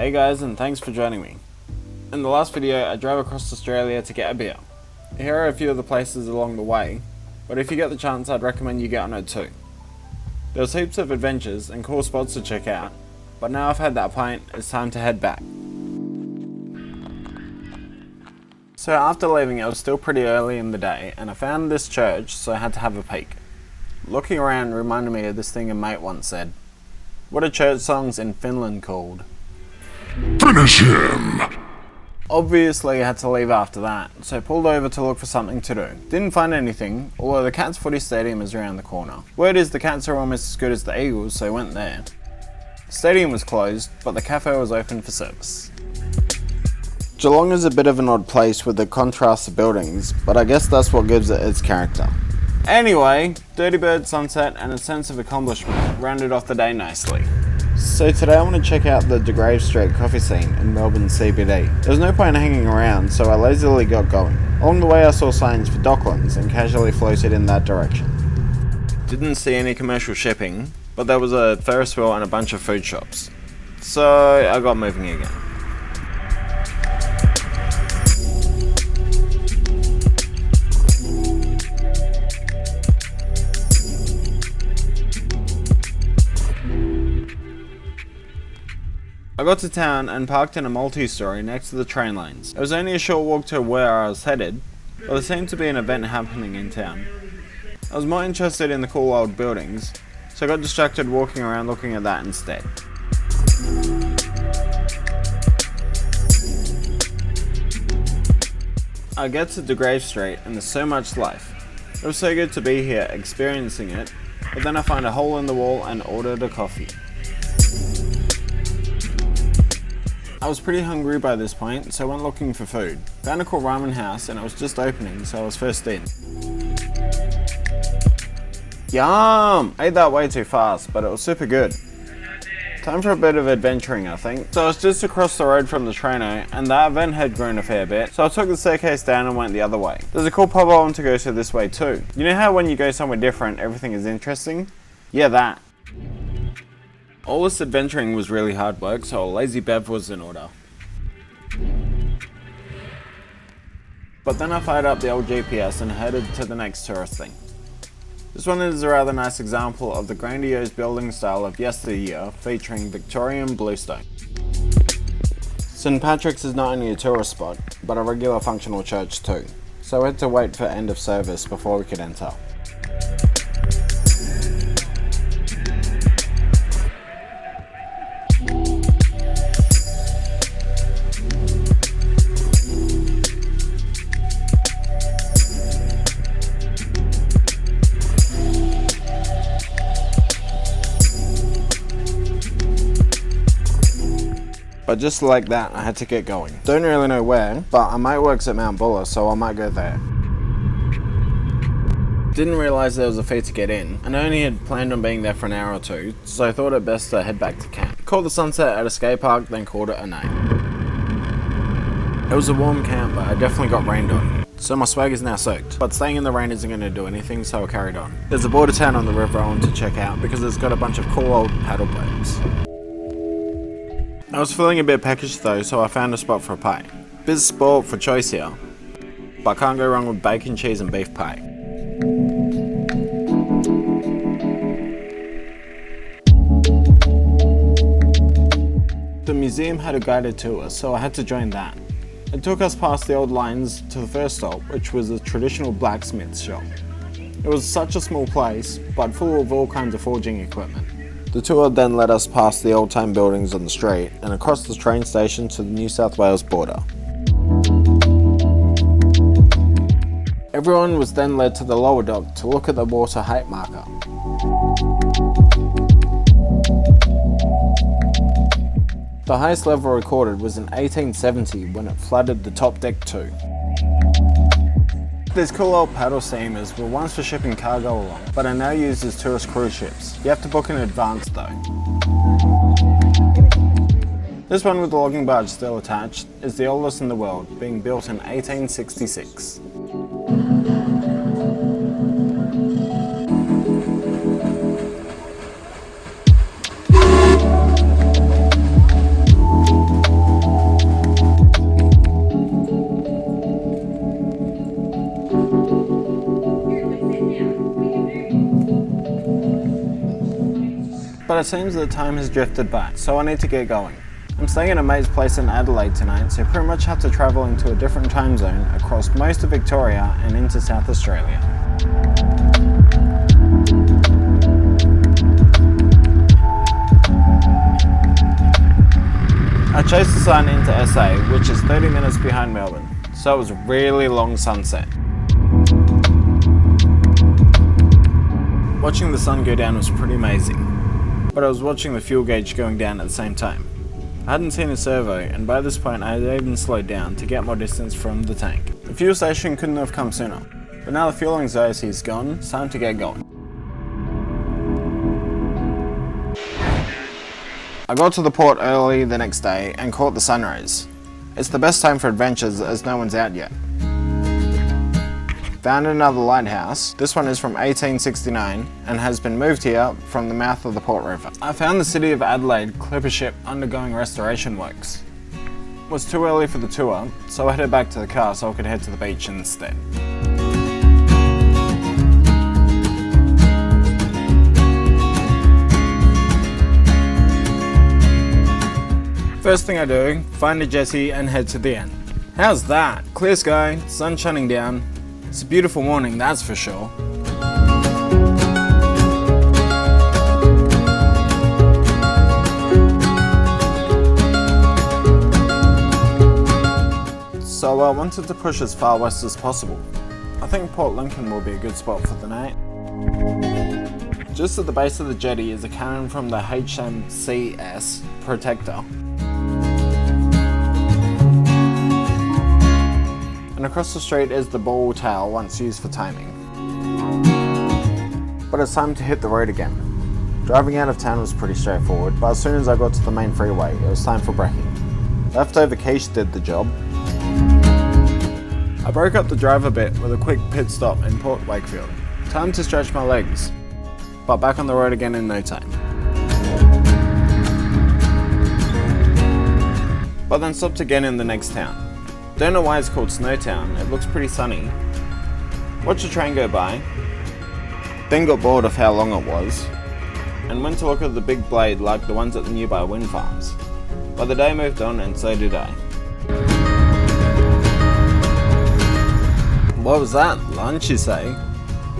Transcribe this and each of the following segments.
Hey guys, and thanks for joining me. In the last video I drove across Australia to get a beer. Here are a few of the places along the way, but if you get the chance I'd recommend you get on it too. There's heaps of adventures and cool spots to check out, but now I've had that pint, it's time to head back. So after leaving it was still pretty early in the day and I found this church, so I had to have a peek. Looking around reminded me of this thing a mate once said. What are church songs in Finland called? Finish him! Obviously I had to leave after that, so I pulled over to look for something to do. Didn't find anything, although the Cats footy stadium is around the corner. Word is the Cats are almost as good as the Eagles, so I went there. The stadium was closed, but the cafe was open for service. Geelong is a bit of an odd place with the contrast of buildings, but I guess that's what gives it its character. Anyway, Dirty Bird sunset and a sense of accomplishment rounded off the day nicely. So today I want to check out the De Grave Street coffee scene in Melbourne CBD. There was no point hanging around, so I lazily got going. Along the way I saw signs for Docklands and casually floated in that direction. Didn't see any commercial shipping, but there was a Ferris wheel and a bunch of food shops. So I got moving again. I got to town and parked in a multi-story next to the train lanes. It was only a short walk to where I was headed, but there seemed to be an event happening in town. I was more interested in the cool old buildings, so I got distracted walking around looking at that instead. I get to De Grave Street and there's so much life. It was so good to be here experiencing it, but then I find a hole in the wall and ordered a coffee. I was pretty hungry by this point, so I went looking for food. Found a cool ramen house and it was just opening, so I was first in. Yum! Ate that way too fast, but it was super good. Time for a bit of adventuring, I think. So I was just across the road from the trainer, and that event had grown a fair bit, so I took the staircase down and went the other way. There's a cool pub I want to go to this way too. You know how when you go somewhere different, everything is interesting? Yeah, that. All this adventuring was really hard work, so a lazy bev was in order. But then I fired up the old GPS and headed to the next tourist thing. This one is a rather nice example of the grandiose building style of yesteryear, featuring Victorian bluestone. St Patrick's is not only a tourist spot, but a regular functional church too, so I had to wait for end of service before we could enter. But just like that, I had to get going. Don't really know where, but I might works at Mount Buller, so I might go there. Didn't realise there was a fee to get in, and I only had planned on being there for an hour or two, so I thought it best to head back to camp. Called the sunset at a skate park, then called it a night. It was a warm camp, but I definitely got rained on, so my swag is now soaked. But staying in the rain isn't going to do anything, so I carried on. There's a border town on the river I want to check out, because it's got a bunch of cool old paddle boats. I was feeling a bit peckish though, so I found a spot for a pie. Biz sport for choice here, but can't go wrong with bacon, cheese and beef pie. The museum had a guided tour, so I had to join that. It took us past the old lines to the first stop, which was a traditional blacksmith shop. It was such a small place, but full of all kinds of forging equipment. The tour then led us past the old-time buildings on the street and across the train station to the New South Wales border. Everyone was then led to the lower dock to look at the water height marker. The highest level recorded was in 1870 when it flooded the top deck too. These cool old paddle steamers were once for shipping cargo along, but are now used as tourist cruise ships. You have to book in advance though. This one with the logging barge still attached is the oldest in the world, being built in 1866. but it seems that time has drifted back, so I need to get going. I'm staying at a mate's place in Adelaide tonight, so pretty much have to travel into a different time zone across most of Victoria and into South Australia. I chose to sign into SA, which is 30 minutes behind Melbourne, so it was a really long sunset. Watching the sun go down was pretty amazing, but I was watching the fuel gauge going down at the same time. I hadn't seen a servo, and by this point I had even slowed down to get more distance from the tank. The fuel station couldn't have come sooner, but now the fuel anxiety is gone, it's time to get going. I got to the port early the next day and caught the sunrise. It's the best time for adventures as no one's out yet. Found another lighthouse. This one is from 1869 and has been moved here from the mouth of the Port River. I found the city of Adelaide clipper ship undergoing restoration works. It was too early for the tour, so I headed back to the car so I could head to the beach instead. First thing I do, find a jetty and head to the end. How's that? Clear sky, sun shining down. It's a beautiful morning, that's for sure. So I wanted to push as far west as possible. I think Port Lincoln will be a good spot for the night. Just at the base of the jetty is a cannon from the HMCS Protector. And across the street is the ball tail once used for timing. But it's time to hit the road again. Driving out of town was pretty straightforward, but as soon as I got to the main freeway, it was time for braking. Leftover quiche did the job. I broke up the drive a bit with a quick pit stop in Port Wakefield. Time to stretch my legs, but back on the road again in no time. But then stopped again in the next town. Don't know why it's called Snowtown, it looks pretty sunny. Watched a train go by, then got bored of how long it was, and went to look at the big blade like the ones at the nearby wind farms. But the day moved on and so did I. What was that? Lunch, you say?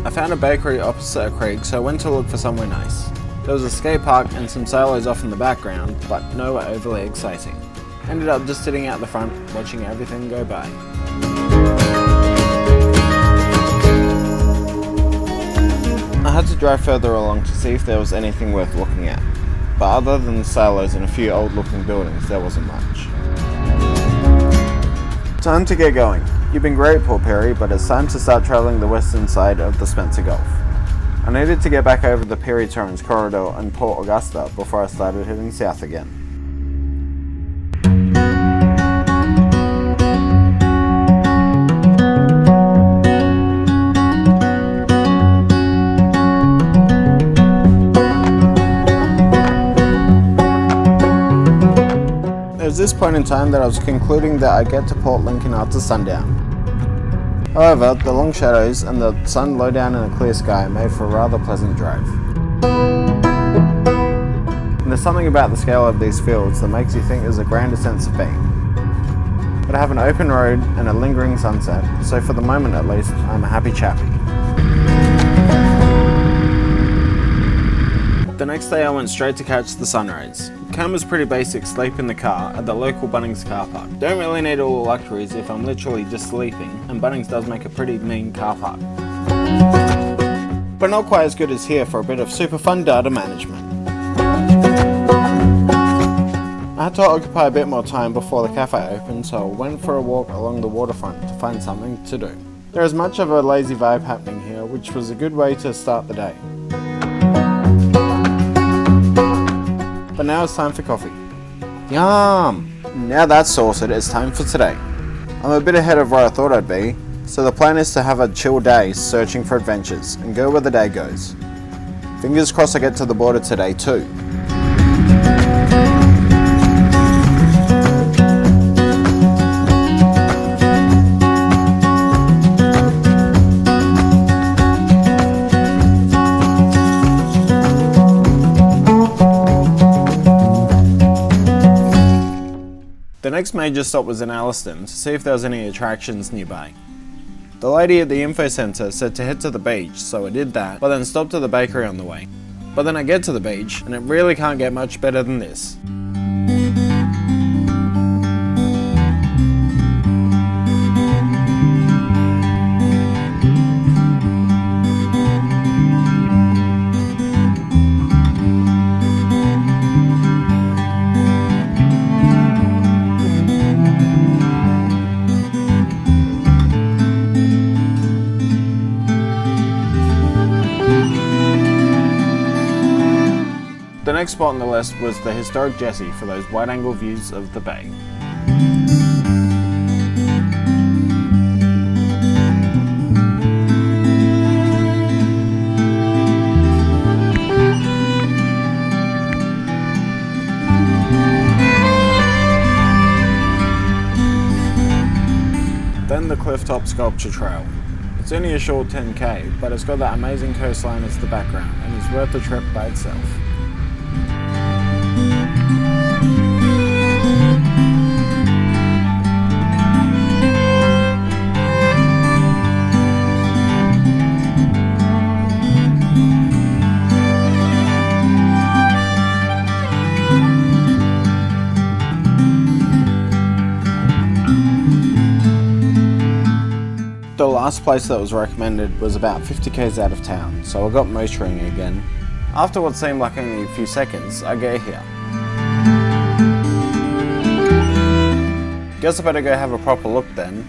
I found a bakery opposite a creek, so I went to look for somewhere nice. There was a skate park and some sailors off in the background, but nowhere overly exciting. Ended up just sitting out the front, watching everything go by. I had to drive further along to see if there was anything worth looking at, but other than the sailors and a few old looking buildings, there wasn't much. Time to get going. You've been great, Port Perry, but it's time to start travelling the western side of the Spencer Gulf. I needed to get back over the Perry Torrens corridor and Port Augusta before I started heading south again. It was this point in time that I was concluding that I'd get to Port Lincoln after sundown. However, the long shadows and the sun low down in a clear sky made for a rather pleasant drive. And there's something about the scale of these fields that makes you think there's a grander sense of being. But I have an open road and a lingering sunset, so for the moment at least, I'm a happy chappy. The next day I went straight to catch the sunrise. Camp was pretty basic, sleep in the car at the local Bunnings car park. Don't really need all the luxuries if I'm literally just sleeping, and Bunnings does make a pretty mean car park. But not quite as good as here for a bit of super fun data management. I had to occupy a bit more time before the cafe opened, so I went for a walk along the waterfront to find something to do. There is much of a lazy vibe happening here, which was a good way to start the day. But now it's time for coffee. Yum! Now that's sorted, it's time for today. I'm a bit ahead of where I thought I'd be, so the plan is to have a chill day searching for adventures and go where the day goes. Fingers crossed I get to the border today too. The next major stop was in Elliston to see if there was any attractions nearby. The lady at the info centre said to head to the beach, so I did that, but then stopped at the bakery on the way. But then I get to the beach, and it really can't get much better than this. The next spot on the list was the historic Jessie for those wide-angle views of the bay. Then the Clifftop Sculpture Trail. It's only a short 10k, but it's got that amazing coastline as the background and is worth the trip by itself. The last place that was recommended was about 50k's out of town, so I got motoring again. After what seemed like only a few seconds, I get here. Guess I better go have a proper look then.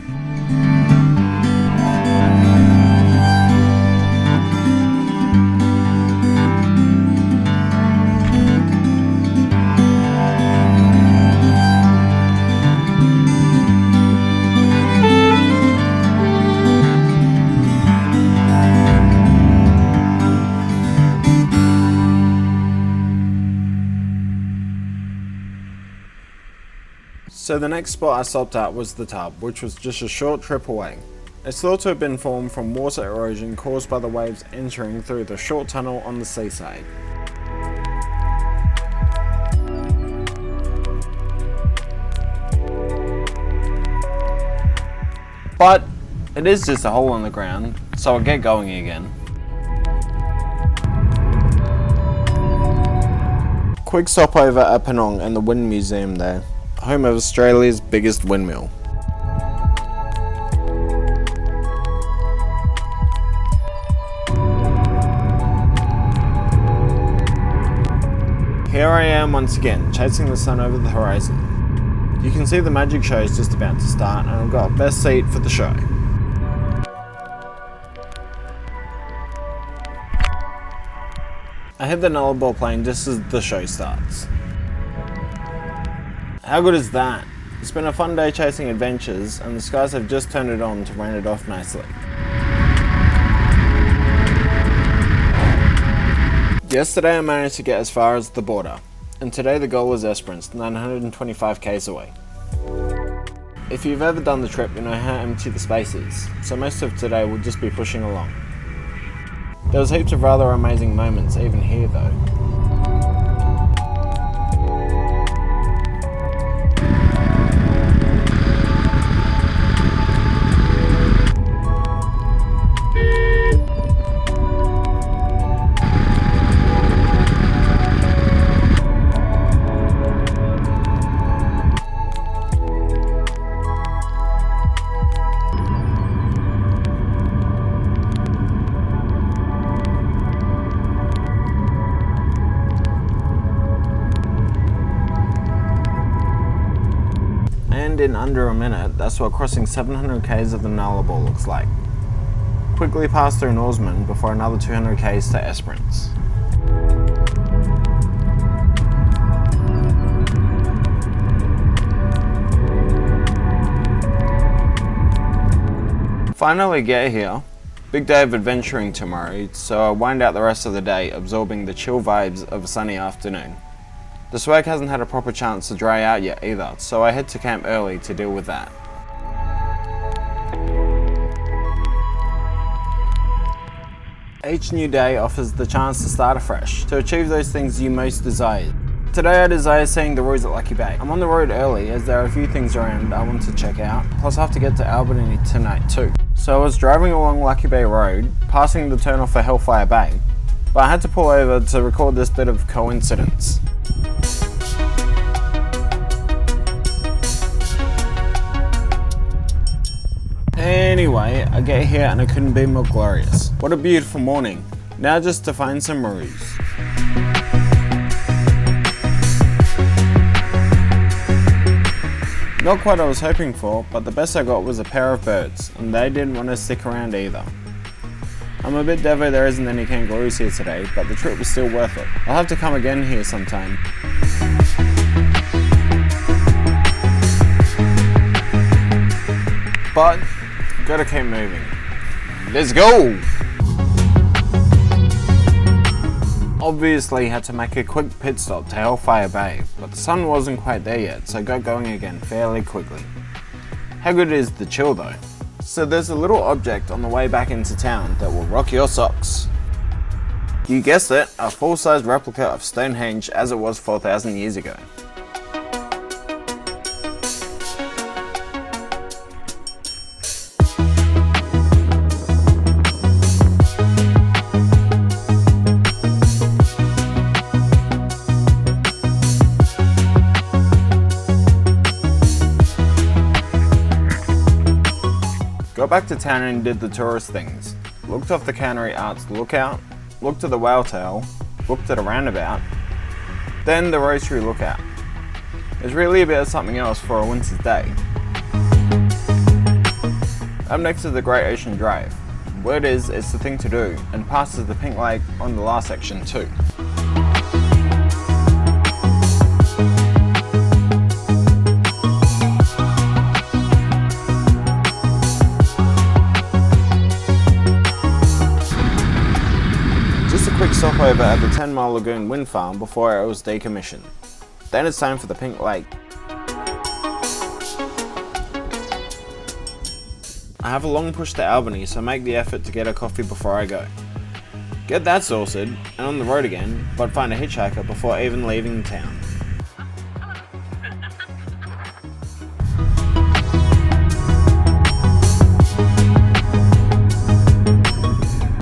So the next spot I stopped at was the Tub, which was just a short trip away. It's thought to have been formed from water erosion caused by the waves entering through the short tunnel on the seaside. But it is just a hole in the ground, so I'll get going again. Quick stopover at Penong and the Wind Museum there, home of Australia's biggest windmill. Here I am once again, chasing the sun over the horizon. You can see the magic show is just about to start and I've got best seat for the show. I hit the Nullabor plane just as the show starts. How good is that? It's been a fun day chasing adventures and the skies have just turned it on to rain it off nicely. Yesterday I managed to get as far as the border, and today the goal is Esperance, 925 k's away. If you've ever done the trip, you know how empty the space is, so most of today will just be pushing along. There was heaps of rather amazing moments even here though. And in under a minute, that's what crossing 700 k's of the Nullabor looks like. Quickly pass through Norseman before another 200 k's to Esperance. Finally get here. Big day of adventuring tomorrow, so I wind out the rest of the day absorbing the chill vibes of a sunny afternoon. The swag hasn't had a proper chance to dry out yet either, so I head to camp early to deal with that. Each new day offers the chance to start afresh, to achieve those things you most desire. Today I desire seeing the roads at Lucky Bay. I'm on the road early as there are a few things around I want to check out, plus I have to get to Albany tonight too. So I was driving along Lucky Bay Road, passing the turn off for Hellfire Bay, but I had to pull over to record this bit of coincidence. Anyway, I get here and it couldn't be more glorious. What a beautiful morning. Now just to find some roos. Not quite what I was hoping for, but the best I got was a pair of birds, and they didn't want to stick around either. I'm a bit devo there isn't any kangaroos here today, but the trip was still worth it. I'll have to come again here sometime. But, gotta keep moving. Let's go! Obviously had to make a quick pit stop to Hellfire Bay, but the sun wasn't quite there yet, so got going again fairly quickly. How good is the chill though? So there's a little object on the way back into town that will rock your socks. You guessed it, a full-size replica of Stonehenge as it was 4,000 years ago. Got back to town and did the tourist things. Looked off the Cannery Arts lookout, looked at the whale tail, looked at a roundabout, then the Rosary lookout. It's really a bit of something else for a winter's day. Up next is the Great Ocean Drive. Word is, it's the thing to do, and passes the Pink Lake on the last section too. Quick stopover at the 10 Mile Lagoon wind farm before it was decommissioned. Then it's time for the Pink Lake. I have a long push to Albany, so make the effort to get a coffee before I go. Get that sorted, and on the road again, but find a hitchhiker before even leaving town.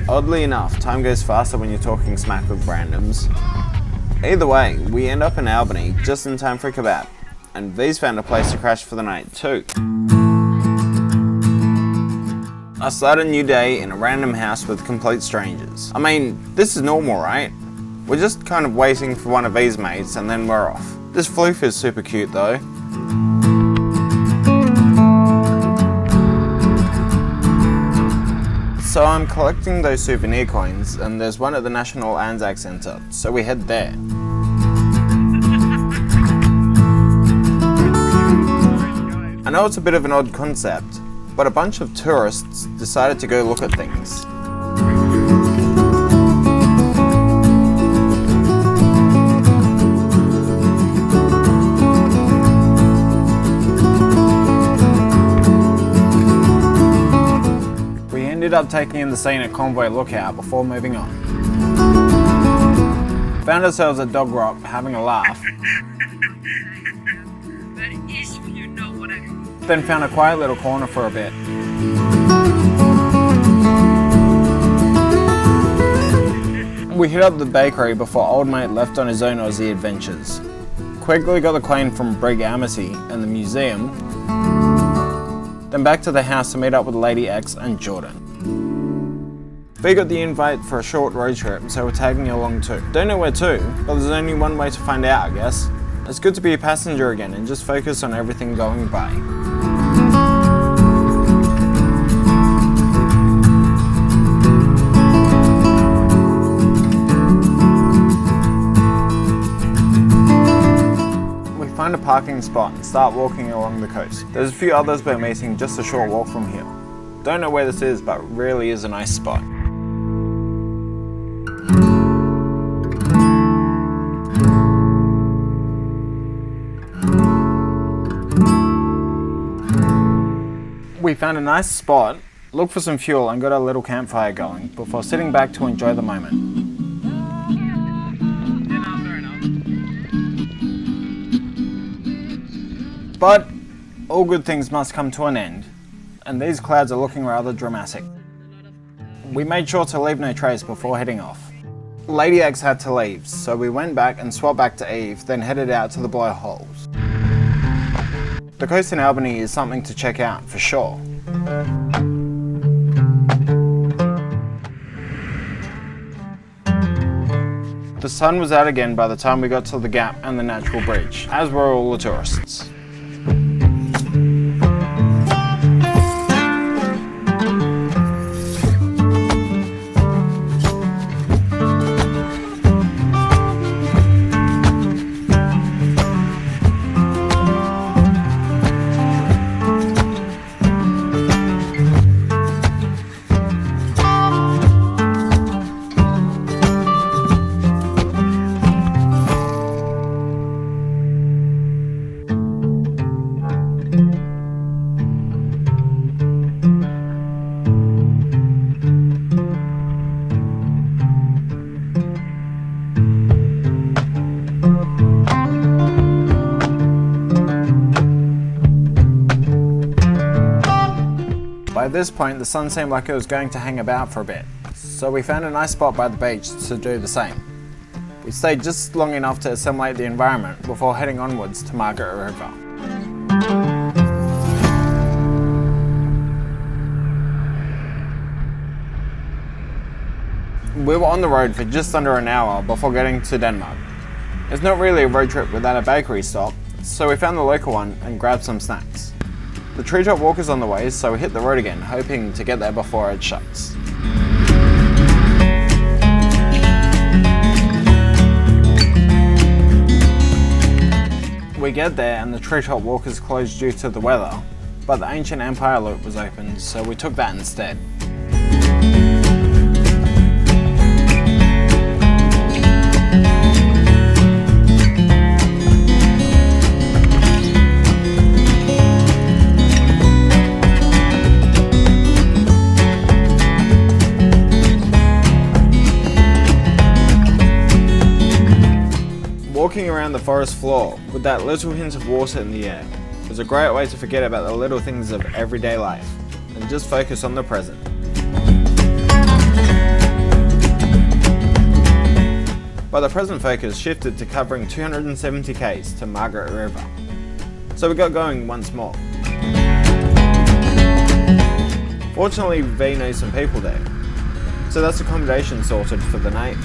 Oddly enough, time goes faster when you're talking smack with randoms. Either way, we end up in Albany just in time for a kebab, and V's found a place to crash for the night too. I start a new day in a random house with complete strangers. I mean, this is normal, right? We're just kind of waiting for one of V's mates and then we're off. This floof is super cute though. So I'm collecting those souvenir coins, and there's one at the National Anzac Centre, so we head there. I know it's a bit of an odd concept, but a bunch of tourists decided to go look at things. Ended up taking in the scene at Convoy Lookout before moving on. Found ourselves at Dog Rock having a laugh. Then found a quiet little corner for a bit. We hit up the bakery before old mate left on his own Aussie adventures. Quickly got the coin from Brig Amity and the museum. Then back to the house to meet up with Lady X and Jordan. We got the invite for a short road trip, so we're tagging along too. Don't know where to, but there's only one way to find out, I guess. It's good to be a passenger again and just focus on everything going by. We find a parking spot and start walking along the coast. There's a few others we're meeting just a short walk from here. Don't know where this is, but really is a nice spot. We found a nice spot, looked for some fuel and got a little campfire going before sitting back to enjoy the moment. But all good things must come to an end, and these clouds are looking rather dramatic. We made sure to leave no trace before heading off. Lady X had to leave, so we went back and swapped back to Eve, then headed out to the Blowholes. The coast in Albany is something to check out for sure. The sun was out again by the time we got to the Gap and the Natural Bridge, as were all the tourists. By this point, the sun seemed like it was going to hang about for a bit, so we found a nice spot by the beach to do the same. We stayed just long enough to assimilate the environment before heading onwards to Margaret River. We were on the road for just under an hour before getting to Denmark. It's not really a road trip without a bakery stop, so we found the local one and grabbed some snacks. The treetop walk is on the way, so we hit the road again, hoping to get there before it shuts. We get there and the treetop walk is closed due to the weather, but the Ancient Empire loop was open, so we took that instead. Walking around the forest floor with that little hint of water in the air is a great way to forget about the little things of everyday life and just focus on the present. But the present focus shifted to covering 270 k's to Margaret River, so we got going once more. Fortunately, V knows some people there, so that's accommodation sorted for the night.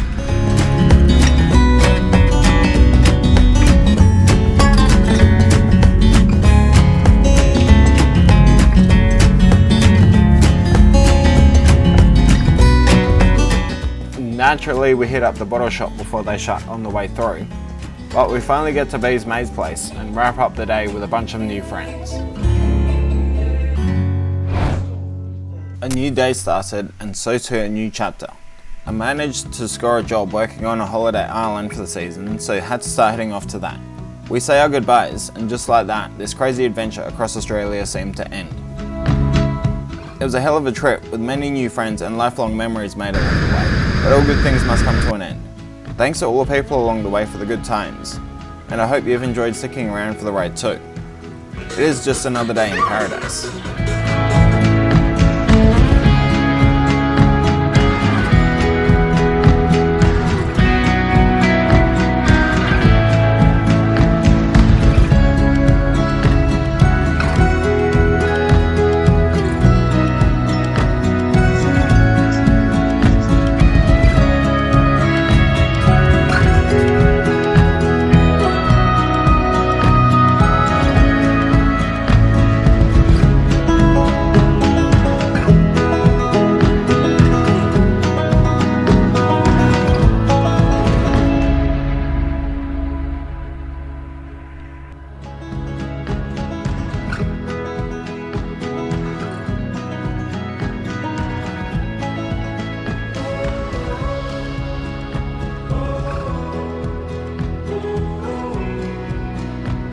Naturally, we hit up the bottle shop before they shut on the way through, but we finally get to B's Maid's place and wrap up the day with a bunch of new friends. A new day started, and so too a new chapter. I managed to score a job working on a holiday island for the season, so had to start heading off to that. We say our goodbyes, and just like that, this crazy adventure across Australia seemed to end. It was a hell of a trip with many new friends and lifelong memories made along the way. But all good things must come to an end. Thanks to all the people along the way for the good times, and I hope you've enjoyed sticking around for the ride too. It is just another day in paradise.